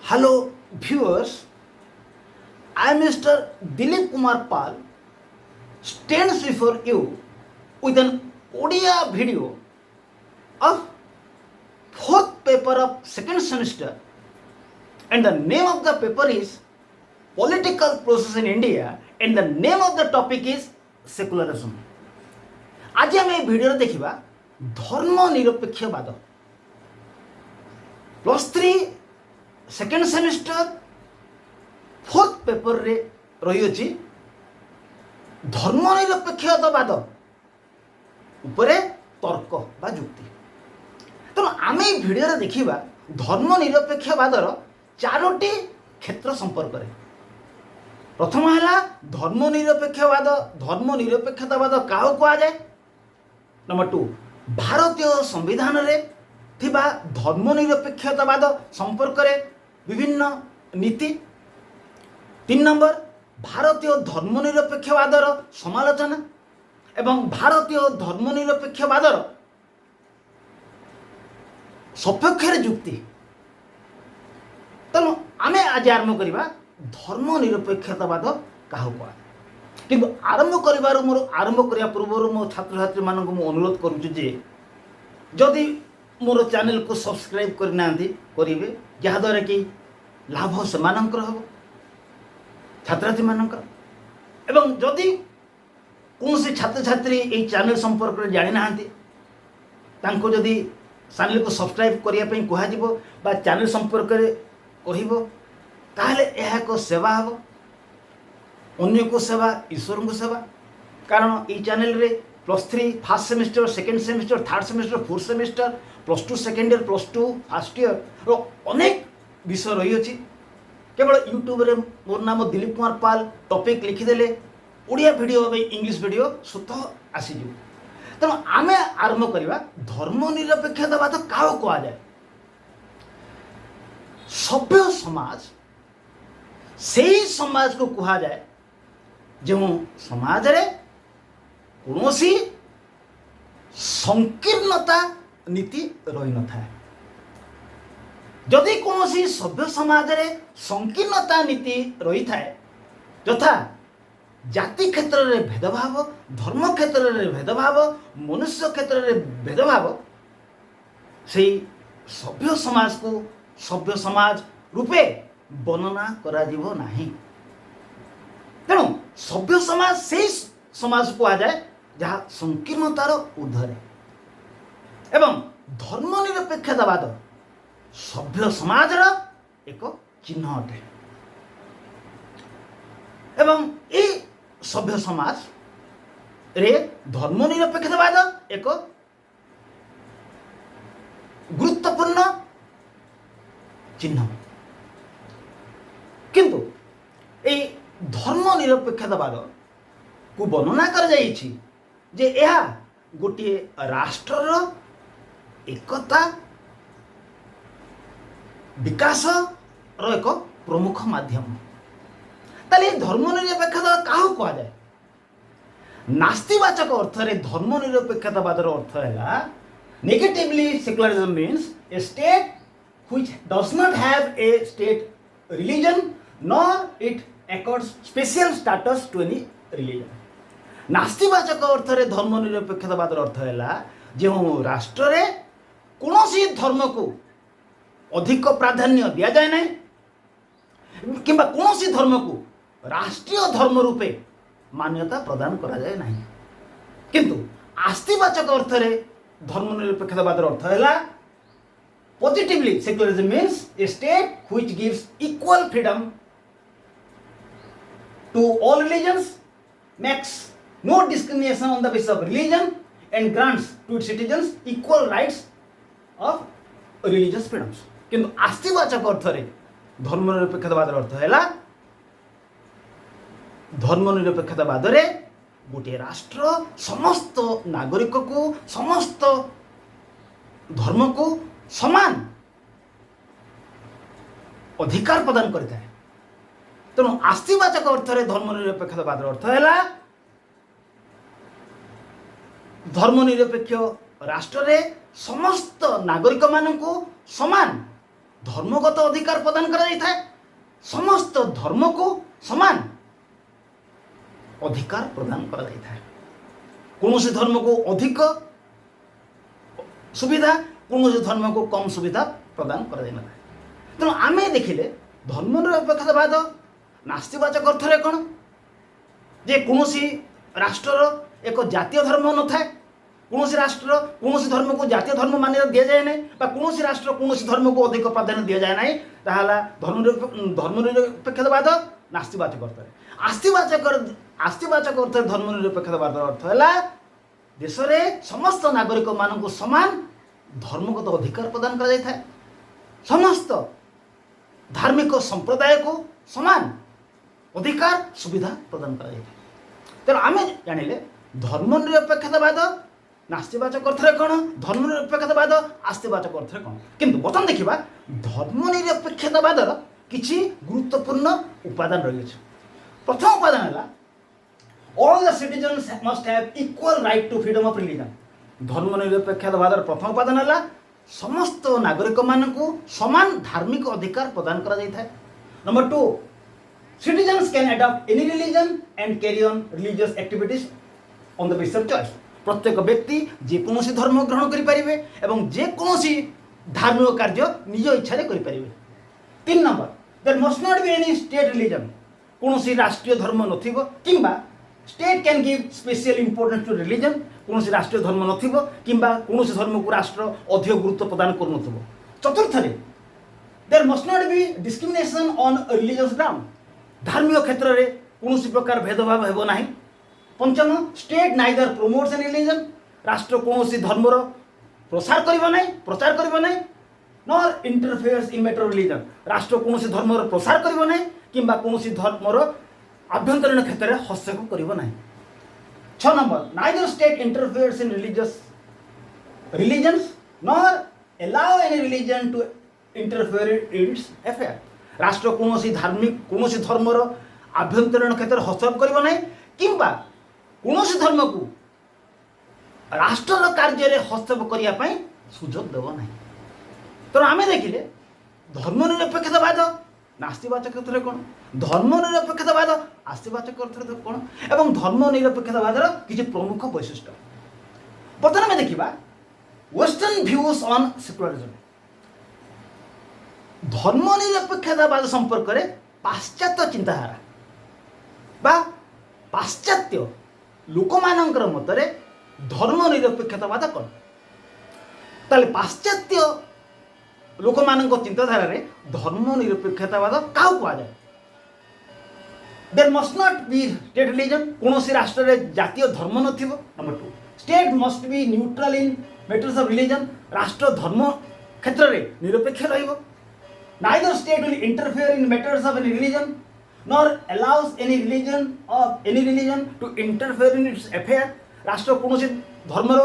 Hello viewers, I am Mr. Dilip Kumar Pal stands before you with an Odia video of fourth paper of second semester, and the name of the paper is Political Process in India and the name of the topic is Secularism. आज आम video देखा धर्म निरपेक्षवाद +3 second semester fourth paper रे रही धर्म निरपेक्षवाद उपरे तर्क बा जुक्ति। तेणु आम भिडियो देखा धर्म निरपेक्षवादर चारोटी क्षेत्र संपर्क में। प्रथम है धर्म निरपेक्षतावाद क्या कहुए। नंबर 2 भारतीय संविधान रे थिबा धर्म निरपेक्षतावाद संपर्क रे विभिन्न नीति। 3 नंबर भारतीय धर्म निरपेक्षवादर समालोचना एवं भारतीय धर्म निरपेक्षवादर सपक्ष जुक्ति। तेणु आमे आज आरंभ करवा धर्म निरपेक्षतावाद क्या कह। किंतु आरंभ कर आरंभ करने पूर्व मो छात्र छात्री मानक मु अनुरोध करुछु जे जदि मोर चैनल को सब्सक्राइब करना करेंगे जहाद्वारा कि लाभ से हम छात्र छात्री मानकर एवं जदि कौन छात्र छात्री ये चैनल संपर्क में जानी ना तांको जदि चैनल को सब्सक्राइब करने कह चैनल संपर्क में कहले यह एक सेवा हम अन्य को सेवा ईश्वर को सेवा। कारण ये चैनल रे +3 first semester second semester third semester fourth semester +2 second year +2 first year रो अनेक विषय रही अछि। केवल यूट्यूब रे मोर नाम दिलीप कुमार पाल टॉपिक लिखिदेले ओडिया वीडियो इंग्लिश वीडियो स्वतः आसीजु। तेणु आम आरंभ करवा धर्म निरपेक्षतावाद क्या कह जाए। सभ्य समाज से समाज को कहा जाए जो समाज रे कौनसी संकीर्णता नीति रही न था। जदि कौनसी सभ्य समाज रे संकीर्णता नीति रही थाए यथा जाति क्षेत्र रे भेदभाव धर्म क्षेत्र रे भेदभाव मनुष्य क्षेत्र रे भेदभाव से सभ्य समाज को सभ्य समाज रूपे वर्णना करा जीवो नाही। तेणु सभ्य समाज से समाज को आ जाए जहाँ संकीर्णतार ऊर्ध्वे एवं धर्म निरपेक्षतावाद सभ्य समाजर एक चिन्ह अटे। एवं ये सभ्य समाज रे धर्म निरपेक्षतावाद एक गुरुत्वपूर्ण चिन्ह। किंतु ए धर्म निरपेक्षतावाद को वर्णना कर जाइछि जे यह गोटे राष्ट्रर एकता विकास रो एक प्रमुख माध्यम। ताले धर्म निरपेक्षता क्या कह जाए। नास्तिवाचक अर्थ रे धर्म निरपेक्षतावादर अर्थ है negatively secularism means A state which does not have a state religion nor it accords special status to any religion। नास्तिवाचक अर्थ रे धर्म निरपेक्षतावादर अर्थ है जो राष्ट्र रे कौनसी धर्म को अधिक प्राधान्य दिया जाए नहीं किंबा कौनसी धर्म को राष्ट्रीय धर्म रूपे मान्यता प्रदान करा जाए नहीं। किंतु आस्तिवाचक अर्थ रे धर्म निरपेक्षतावादर अर्थ है positively secularism means a state which gives equal freedom to all religions, makes no discrimination on the basis of religion and grants to its citizens equal rights of religious freedoms। किंतु आस्तिवाचक अर्थ रे धर्म निरपेक्षतावाद अर्थ है धर्म निरपेक्षतावाद रे गोटे राष्ट्र समस्त नागरिक को समस्त धर्म को समान अधिकार प्रदान करता है। तेणु आस्तिवाचक अर्थ रे धर्म निरपेक्षतावाद अर्थ है धर्म निरपेक्ष राष्ट्र रे समस्त नागरिक मान को समान धर्मगत अधिकार प्रदान करा जाय थाए समस्त धर्म को समान अधिकार प्रदान करा जाय थाए कौन से धर्म को अधिक सुविधा कौन से धर्म को कम सुविधा प्रदान करा जाय ना तेणु आम देखिले धर्मनिरपेक्षतावाद नास्तिवाचक अर्थ कौन जे कौन राष्ट्र एक जातीय धर्म न थाए कौन राष्ट्र कौन धर्म को जातीय धर्म मान दि जाए ना कौन राष्ट्र कौन धर्म को अधिक प्राधान्य दि जाए ना धर्मनिरपेक्षतावाद नास्तिवाचक अर्थ आस्तिवाचक अर्थ धर्मनिरपेक्षतावाद अर्थ है देश में समस्त नागरिक मान समान धर्मगत अधिकार प्रदान करा जाय थाए समस्त धार्मिक संप्रदाय को समान अधिकार सुविधा प्रदान करा जाय थाए तेणु आम जानिले धर्मनिरपेक्षतावाद नास्तिवाचक अर्थ कौन धर्मनिरपेक्षतावाद आस्तिवाचक अर्थ कौन किंतु बर्तमान देखा धर्मनिरपेक्षतावाद किसी गुरुत्वपूर्ण उपादान रही प्रथम उपादान है all the citizens must have equal right to freedom of religion धर्मनिरपेक्षतावाद प्रथम उपादान है समस्त नागरिक मानक समान धार्मिक अधिकार प्रदान करा जाय थाए number 2 citizens can adopt any religion and carry on religious activities on the basis of choice प्रत्येक व्यक्ति जेकोसी धर्म ग्रहण करें एवं जेकोसी धार्मिक कार्य निज इच्छा करें 3 number there must not be any state religion कौन राष्ट्रीय धर्म नथिबो किंबा state can give special importance to religion कौन राष्ट्रीय धर्म नथिबो किंबा कौन धर्म को राष्ट्र अधिक गुरुत्व प्रदान करूनथिबो चतुर्थ there must not be discrimination on religious ground धार्मिक क्षेत्र में कौन प्रकार भेदभाव हेबो नाही पंचम state neither promotes any religion राष्ट्र कौन धर्मर प्रसार करिबो नाही प्रचार करिबो नाही nor interferes in matter religion राष्ट्र कौन धर्मर प्रसार करिबो नाही किंबा कौन धर्मर आभ्यंतरीण क्षेत्र में हस्तक्षेप करिबो नाही 6 number neither state interferes in religions nor allow any religion to interfere in its affair राष्ट्र कौन धार्मिक कौन धर्मर आभ्यंतरीण क्षेत्र में हस्तक्षेप करिबो नाही किंबा कौन धर्म को राष्ट्र कार्य में हस्तक्षेप करने सुजोग देव ना तेणु आम देखिले धर्मनिरपेक्षतावाद नास्तिवाचक अर्थ कौन धर्मनिरपेक्षतावाद आस्तिवाचक अर्थ कौन एवं धर्मनिरपेक्षतावाद किसी प्रमुख वैशिष्ट्य बर्तमान आम देखा वेस्टर्न भ्यूज ऑन सेक्युलरिज्म धर्मनिरपेक्षतावाद संपर्क में पाश्चात्य चिंताधारा बा पाश्चात्य लोक मानकर मतरे धर्मनिरपेक्षतावाद कौन ताले पाश्चात्य लोक मान चिंताधारा रे धर्मनिरपेक्षतावाद क्या कहुए there must not be state religion कौन राष्ट्र में जातीय धर्म नथिबो number 2 state must be neutral in matters of religion राष्ट्र धर्म क्षेत्र में निरपेक्ष रहिबो neither state will interfere in matters of any religion nor allows any religion to interfere in its affair राष्ट्र कौन धर्मर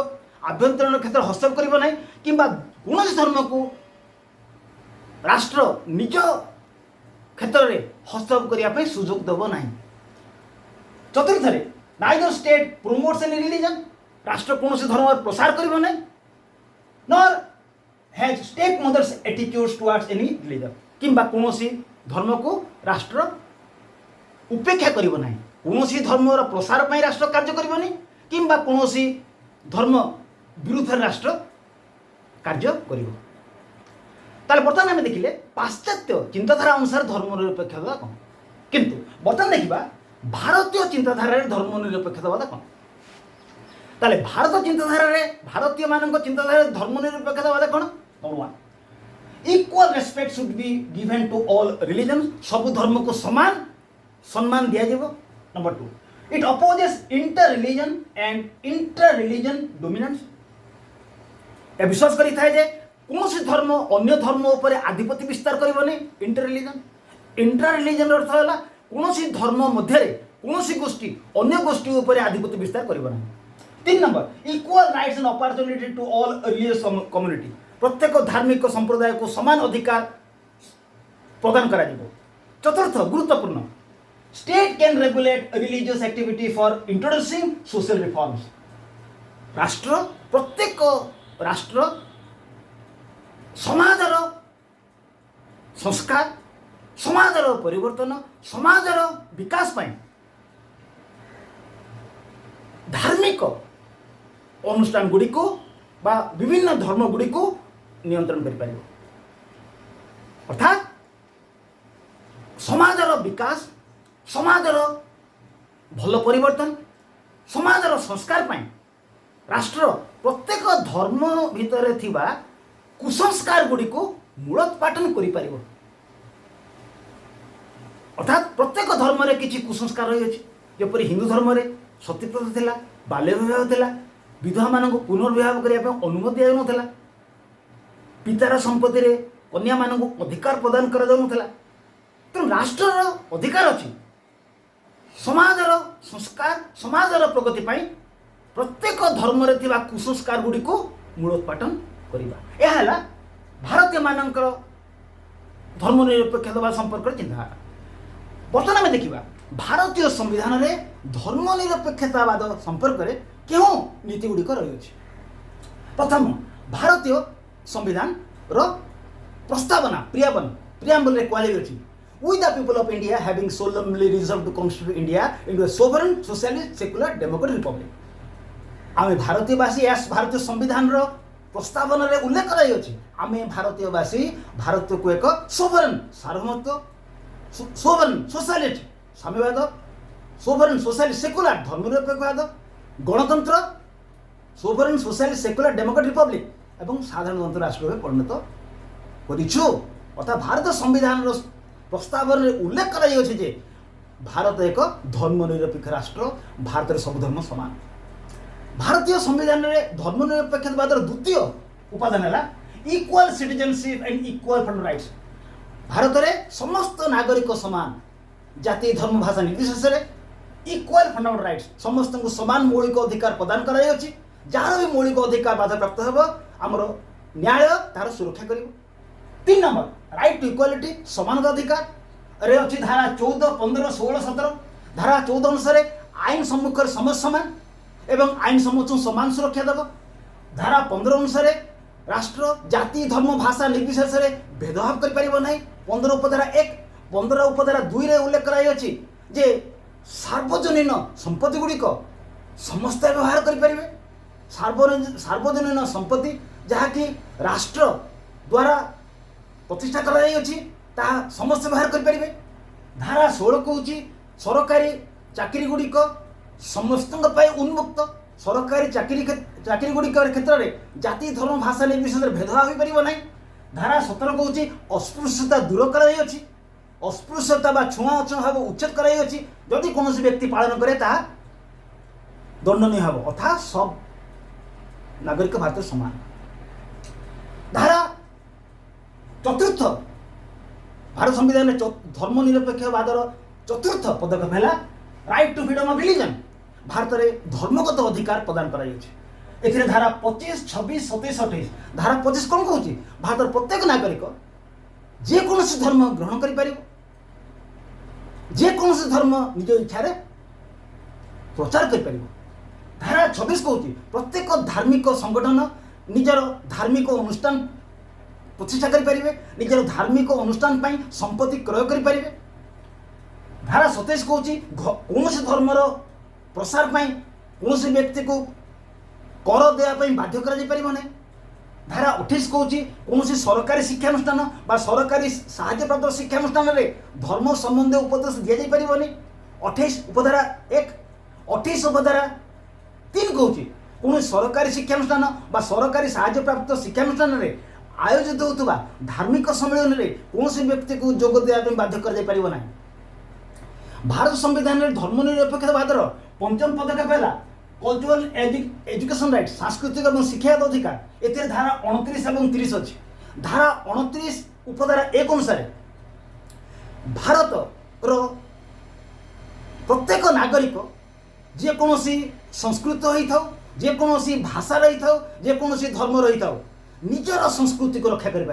आभ्यंतरीण क्षेत्र हस्तक्षेप करिबो नाही किंबा कौन धर्म को राष्ट्र निज क्षेत्र में हस्तक्षेप करने सुजोग देव ना चतुर्थ neither state promotes any religion राष्ट्र कौन धर्म प्रसार करिबो नाही nor has stepmother's attitudes towards any religion किंबा कौन धर्म को राष्ट्र उपेक्षा करिबो नाही कौन धर्मर प्रसार पर राष्ट्र कार्य करिबो नाही किंबा कौन धर्म विरुद्ध राष्ट्र कार्य करिबो ताले बर्तमान आम देखिले पाश्चात्य चिंताधारा अनुसार धर्मनिरपेक्षतावाद कौन किंतु बर्तमान देखा भारतीय चिंताधारा धर्मनिरपेक्षतावाद कौन ताले भारत चिंताधारा भारतीय मान चिंताधारा धर्मनिरपेक्षतावाद कौन number 1 equal respect should be given to all religion सब धर्म को समान सम्मान दिया जाबो number 2 it opposes inter religion and inter religion dominance ए विश्वास करी थाए जे कौन धर्म अन्य धर्म उपर आधिपत्य विस्तार करबनी इंटर रिलीजन अर्थ है कौन धर्म मध्य कौन गोष्ठी अन्य गोष्ठी उपर आधिपत्य विस्तार करबनी 3 number equal rights and opportunity to all religious community प्रत्येक धार्मिक संप्रदाय को समान अधिकार प्रदान करा दिबो चतुर्थ गुरुत्वपूर्ण state can regulate religious activity for introducing social reforms राष्ट्र प्रत्येक राष्ट्र समाजर संस्कार समाजर परिवर्तन समाजर विकास पाई धार्मिक अनुष्ठान गुड़ी को बा विभिन्न धर्म गुड़ी को नियंत्रण कर पारिबो अर्थात समाजर विकास समाजर भल परिवर्तन समाजर संस्कार पाई राष्ट्र प्रत्येक धर्म भितर थिबा कुसंस्कार गुड़ी को मूलोत्पाटन करि पारिबो अर्थात प्रत्येक धर्म रे किछि कुसंस्कार रही अछि जेपरि हिंदू धर्म रे सती प्रथा थिला बाल्य विवाह थिला विधवा मानक पुनर्विवाह करिया पे अनुमति दिया नथिला पितार संपत्ति रे कन्या मानक अधिकार प्रदान करा जाउ नथिला तो राष्ट्रर अधिकार अछि समाजर संस्कार समाजर प्रगति पाई प्रत्येक धर्म रे थिबा कुसंस्कार गुडी को मूलोत्पाटन करिबा एहा हला भारतीय मानकर धर्मनिरपेक्षता संपर्क चिंताधारा बर्तमान आम देखा भारतीय संविधान रे धर्मनिरपेक्षतावाद संपर्क में क्यों नीति गुड़िक रही प्रथम भारतीय संविधान रो प्रस्तावना प्रियाम्बल रे कहुछि we the people of India having solemnly reserved to constitute India into a sovereign socialist secular democratic republic आमे भारतीयवासी भारतीय संविधान रो प्रस्तावना रे उल्लेख कराई अछि आमे भारतीयवासी भारत को एक सोवरेन सार्वभौमत्व सोवरेन सोशलिस्ट साम्यवाद सोवरेन सोशलिस्ट सेक्युलर धर्मनिरपेक्षवाद गणतंत्र sovereign socialist secular democratic republic एवं साधारणतंत्र राष्ट्र में परिणत करिछु अर्थात भारत संविधान रो प्रस्तावन रे उल्लेख कराई अछि जे भारत एक धर्मनिरपेक्ष राष्ट्र भारत रे सब धर्म समान भारतीय संविधान रे धर्मनिरपेक्षवाद द्वितीय उपादान है equal citizenship and equal fund rights Bharat रे समस्त नागरिक समान जाति धर्म भाषा निर्विशेष रे इक्वल फंडामेंटल राइट्स समस्त को समान मौलिक अधिकार प्रदान कराई अछि जार भी मौलिक अधिकार बाधा प्राप्त हेबो हमरो न्याय तार सुरक्षा करिवो 3 नंबर राइट टू इक्वालिटी समानता अधिकार रे अछि धारा 14 15 16 17 धारा 14 अनुसार आईन सम्मुख समस्त समान एवं आईन सम्मुख समान सुरक्षा देव धारा 15 अनुसार राष्ट्र जाति धर्म भाषा निर्विशेष रे भेदभाव कर परिबो नै 15 उपधारा 1 15 उपधारा 2 रे उल्लेख कराई अछि जे सार्वजनीन संपत्ति गुड़िक समस्त व्यवहार कर परिबे सार्वजनीन संपत्ति जहा कि राष्ट्र द्वारा प्रतिष्ठा करा जाई अछि ता समस्त व्यवहार कर परिबे धारा 16 कहूची सरकारी चाकरी गुड़िक समस्त उन्मुक्त सरकारी चाकरी गुड़िक क्षेत्र में जाति धर्म भाषा निर्विशेष भेदभाव हो पार ना धारा 17 कहूँ अस्पृश्यता दूर कराई अस्पृश्यता बा छुआ अछुआ भाव उच्छेद कराई जदि कौन व्यक्ति पालन करे ता दंडनीय हम अर्थात सब नागरिक भारत समान धारा चतुर्थ भारत संविधान में धर्मनिरपेक्षवादर चतुर्थ पदक्षेप है right to freedom of religion Bharat में धर्मगत अधिकार प्रदान कर धारा 25 26 27 28 धारा 25 कौन कहूँ भारत प्रत्येक नागरिक जेकोसी धर्म ग्रहण कर जेकोसी धर्म निज इच्छा प्रचार कर धारा 26 कहूँ प्रत्येक धार्मिक संगठन निजर धार्मिक अनुष्ठान प्रतिष्ठा करें निजर धार्मिक अनुष्ठान संपत्ति क्रय करें धारा 27 कहूँ कौन धर्मर प्रसार कौन व्यक्ति को कर देवाई बाध्य कर धारा 28 कहूँ कौन सरकारी शिक्षानुष्ठान बा सरकारी साहाय्य प्राप्त शिक्षानुष्ठान धर्म संबंधी उपदेश दि जापर 28 उपधारा 1 28 उपधारा 3 कहूँ कौन सरकारी शिक्षानुष्ठान बा सरकारी साहाय्य प्राप्त शिक्षानुष्ठान आयोजित होता धार्मिक सम्मेलन में कौन व्यक्ति को जोग देवाई बाध्य कर भारत संविधान में धर्मनिरपेक्षवादर पंचम पदक्षेप है कल्चरल एजुकेशन राइट सांस्कृतिक और शिक्षा अधिकार ए धारा 29 और 30 अच्छी धारा 29 उपधारा 1 अनुसार भारत प्रत्येक नागरिक जेकोसी संस्कृत होता जेकोसी भाषा रही था जेकोसी धर्म रही था निजर संस्कृति को रक्षा कर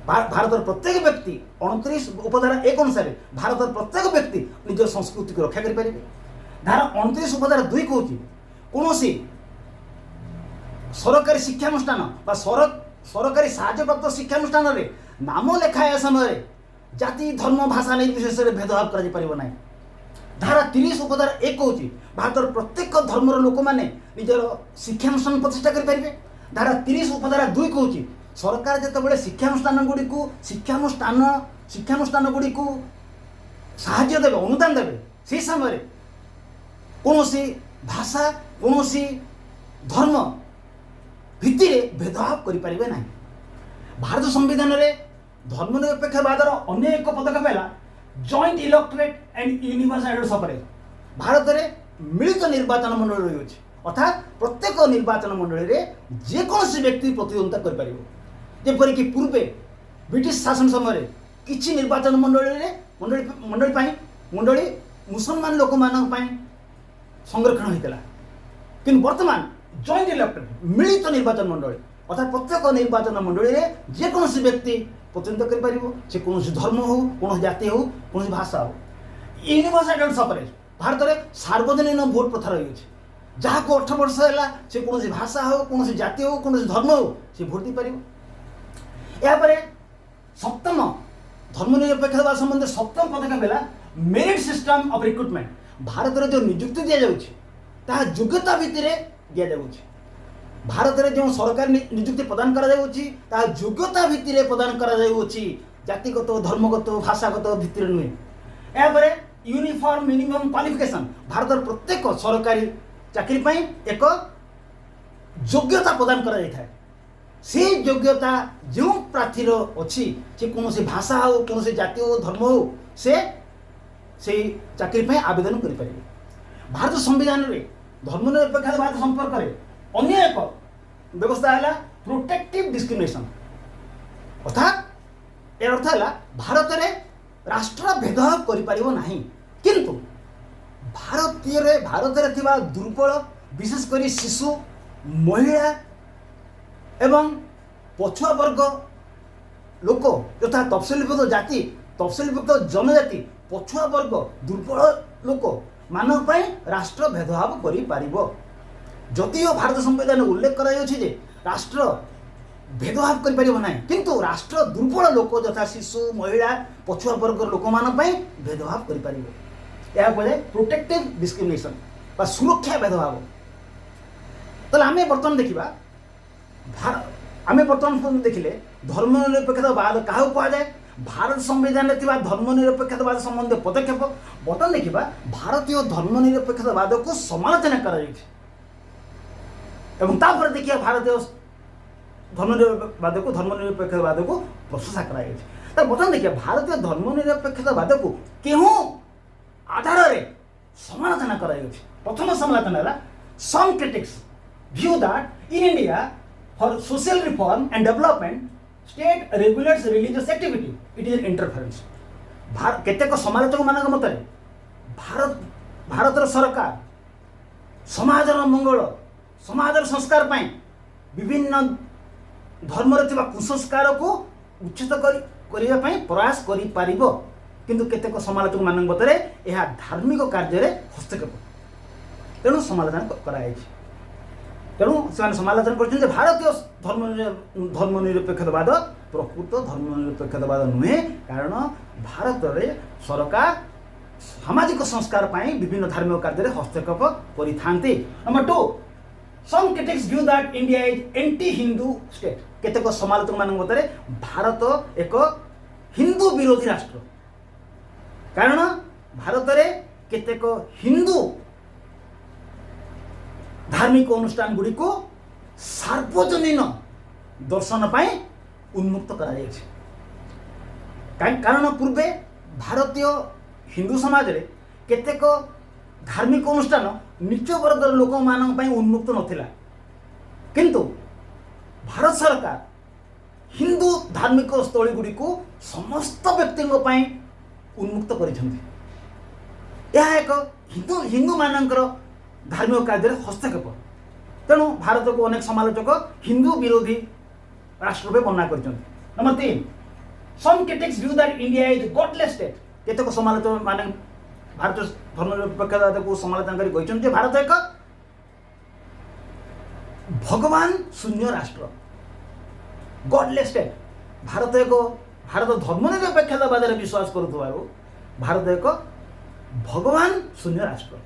भारत प्रत्येक व्यक्ति 29 उपधारा 1 अनुसार भारत प्रत्येक व्यक्ति निज संस्कृति को रक्षा करें धारा 29 उपधारा 2 कहूँ कौन सरकारी शिक्षानुष्ठान सरकारी साहाय्य प्राप्त शिक्षानुष्ठान नाम लेखाया समय जाति धर्म भाषा नहीं विशेष भेदभाव कर धारा 30 उपधारा 1 कहूँ भारत प्रत्येक धर्मर लोक मैंने निजर शिक्षानुष्ठान प्रतिष्ठा करेंगे। धारा 30 उपधारा 2 कहूँ सरकार जिते शिक्षानुष्ठान गुड़ी शिक्षानुष्ठान गुड़ी साहाय्य देवे अनुदान देवे से समय कौन भाषा कौन धर्म भित्ति भेदभाव करें ना। भारत संविधान में धर्मनिरपेक्षवादर अन्य एक पदक्षेप है joint electorate and universal suffrage. Bharat में मिलित निर्वाचन मंडल रही अर्थात प्रत्येक निर्वाचन मंडल में जेकोसी व्यक्ति प्रतिद्वंदिता कर जेपरिक पूर्वे ब्रिटिश शासन समय किसी निर्वाचन मंडली मुसलमान लोक मान संरक्षण होता कि वर्तमान जॉइंट इलेक्टोरेट मिलित निर्वाचन मंडल अर्थात प्रत्येक निर्वाचन मंडली में जेकोसी व्यक्ति प्रतिद्वंदिता कर कौन धर्म हो कौन जाति हो कौन भाषा हो। यूनिवर्सल सफरेज भारत में सार्वजनिक भोट प्रथा रही जहाँ को 18 वर्ष है से कौन भाषा हो कौन जाति हो कौन धर्म हो सी भोट दी पार। यापर सप्तम धर्मनिरपेक्षवाद संबंध सप्तम पदक्षेप है merit system of recruitment. Bharat में जो नियुक्ति दि जाए योग्यता भित्ति दि जाए। भारत में जो सरकार नियुक्ति प्रदान कर योग्यता भित्ति प्रदान कर जातिगत धर्मगत भाषागत भित्ति नुहे। यापर यूनिफॉर्म मिनिमम क्वालिफिकेशन भारत प्रत्येक सरकारी चाकरी एक योग्यता प्रदान कर से योग्यता जो प्रार्थी अच्छी से कौन सी भाषा हो कौन सी जाति हो धर्म हो से चाकरी आवेदन करें। भारत संविधान में धर्मनिरपेक्षवाद संपर्क में अन्य एक व्यवस्था है प्रोटेक्टिव डिस्क्रिमिनेशन अर्थात यार अर्थ है भारत में राष्ट्र भेदभाव कर किंतु भारत में दुर्बल विशेषकर शिशु महिला एवं पछुआ वर्ग लोक यथा तफसिलभुक्त जाति तफसिलभुक्त जनजाति पछुआ वर्ग दुर्बल लोक मान राष्ट्र भेदभाव कर जदिओ भारत संविधान उल्लेख कर राष्ट्र भेदभाव कर किंतु राष्ट्र दुर्बल लोक यथा शिशु महिला पछुआ वर्ग लोक मान भेदभाव कर प्रोटेक्टिव डिस्क्रिमिनेशन बा सुरक्षा भेदभाव। तो आम बर्तमान देखा आम बर्तमान देखिले धर्मनिरपेक्षवाद क्या कहुए भारत संविधान में धर्मनिरपेक्षवाद संबंधी पदक्षेप बर्तमान देखा भारतीय धर्मनिरपेक्षवाद को समालोचना कर देखिए भारतीय धर्मनिरपेक्षवाद को प्रशंसा कर बर्तमान देखिए भारतीय धर्मनिरपेक्षवाद को क्यों आधार में समालोचना कर प्रथम समालोचना है some critics view that in India for social reform and development state regulates religious activity it is interference. केतेक समालोचक मान मत भारत सरकार समाज मंगल समाज संस्कार विभिन्न धर्म कुसंस्कार को उचित करने प्रयास कर किंतु केतेक समालोचक मान मत यह धार्मिक कार्य हस्तक्षेप तेणु समालोचना कराई तेणु से समालोचना कर भारतीय धर्मनिरपेक्षवाद प्रकृत धर्मनिरपेक्षवाद नुहे कारण भारत में सरकार सामाजिक संस्कार विभिन्न धार्मिक कार्य हस्तक्षेप करि। Number 2 some critics view that India is anti Hindu state. केतेक समालोचक मान मत भारत एक हिंदू विरोधी राष्ट्र कारण भारत में केतेक हिंदू धार्मिक अनुष्ठान गुड़ी को सार्वजनीन दर्शन उन्मुक्त कारण पूर्वे भारतीय हिंदू समाज रे केतेक धार्मिक अनुष्ठान नीच वर्ग लोक मान उन्मुक्त नथिला किंतु भारत सरकार हिंदू धार्मिक स्थली गुड़ी को समस्त व्यक्ति उन्मुक्त कर एक हिंदू मानकर धार्मिक कार्य हस्तक्षेप तेणु भारत को अनेक समालोचक हिंदू विरोधी राष्ट्र में वर्णना कर। Number 3 some critics view that India is godless state. केतेक समालोचक माने भारत धर्मनिरपेक्षवाद को समालोचना कर भारत एक भगवान शून्य राष्ट्र गॉडलेस स्टेट। भारत एक भारत धर्मनिरपेक्षतावाद विश्वास करुवार भारत एक भगवान शून्य राष्ट्र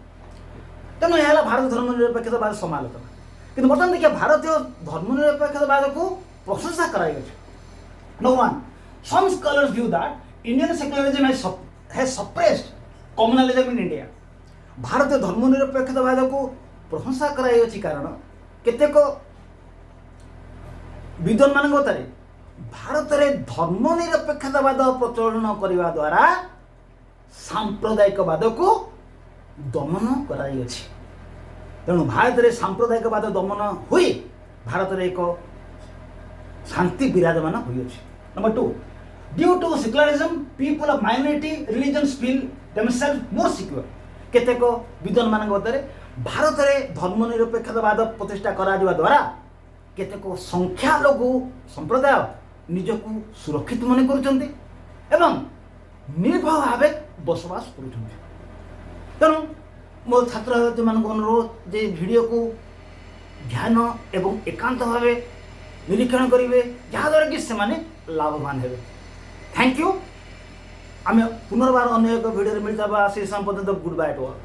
तेणु यह भारत धर्मनिरपेक्षतावाद समालोचना कि बर्तमान देखिए भारतीय धर्मनिरपेक्षतावाद को प्रशंसा कराई number one some scholars view that Indian secularism has suppressed communalism in India भारतीय धर्मनिरपेक्षतावाद को प्रशंसा कराई कारण केतेक विद्वान मान मत भारत में धर्मनिरपेक्षतावाद प्रचलन करने द्वारा सांप्रदायिकवाद को दमन कराई तेणु भारत में सांप्रदायिकवाद दमन हुई भारत में एक शांति विराजमान हुई number two due to secularism people of minority religions feel themself more secure केतेक विद्वान मान मत भारत में धर्मनिरपेक्षतावाद प्रतिष्ठा करा द्वारा केतेक संख्यालघु संप्रदाय निजक सुरक्षित मन कर निर्भय भाव बसवास कर मो छात्र छात्री मान अनुरोध जे वीडियो को ध्यान एवं एकांत भाव निरीक्षण करेंगे जहाद्वारा कि से लाभवान हे थैंक यू आम पुनर्बार अन्य एक वीडियो मिलता से पर्यटन गुड बाय टू ऑल।